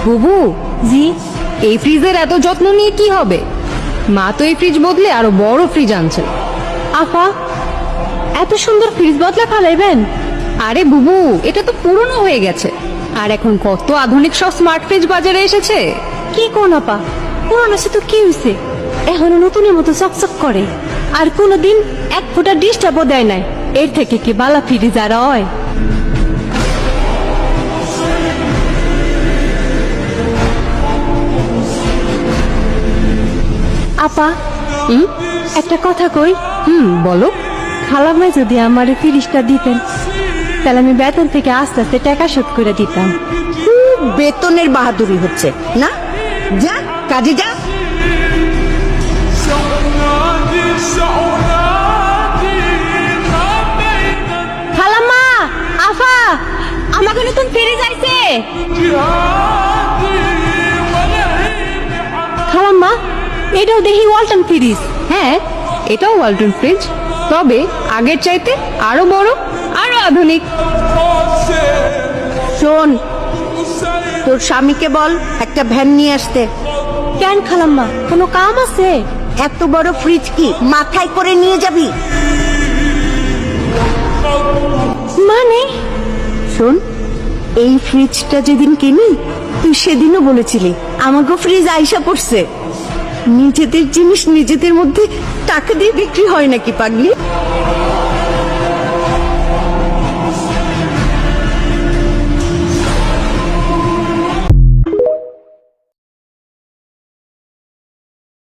বুবু, জি। এই ফ্রিজের এত যত্ন নিয়ে কি হবে? মা তো এই ফ্রিজ বদলে আরো বড় ফ্রিজ আনছে। আপা, এত সুন্দর ফ্রিজ বদলা ফেলাইবেন? আরে বুবু, এটা তো পুরনো হয়ে গেছে, আর এখন কত আধুনিক সব স্মার্ট ফ্রিজ বাজারে এসেছে। কি কোন আপা, পুরানো সে তো কি হয়েছে, এখনো নতুনের মতো চকচক করে, আর কোনোদিন এক ফোঁটা ডিস্টার্বও দেয় নাই। এর থেকে কি বালা ফ্রিজ আর হয়? আপা, একটা কথা কই। বলো। খালামাই যদি আমার ফ্রিজটা দিতেন, তাহলে আমি বেতন থেকে আস্তে আস্তে টাকা শোধ করে দিতাম। খুব বেতনের বাহাদুরি হচ্ছে না, যা কাজে যা। খালাম্মা, আফা, আমাকে নতুন ফ্রিজ আইছে। খালাম্মা, এটাও দেখি ওয়ালটন ফ্রিজ। হ্যাঁ, এটাও ওয়ালটন ফ্রিজ, তবে আগের চাইতে আরো বড়, আরো আধুনিক। শোন, তোর স্বামীকে বল একটা ভ্যান নিয়ে আসতে। কেন খালাম্মা, কোনো কাম আছে? এত বড় ফ্রিজ কি মাথায় করে নিয়ে যাবি? মানে? শোন, এই ফ্রিজটা যেদিন কিনি তুই সেদিনও বলেছিলি আমাকে ফ্রিজ আইসা পড়ছে। নিজেদের জিনিস নিজেদের মধ্যে টাকা দিয়ে বিক্রি হয় নাকি পাগলি?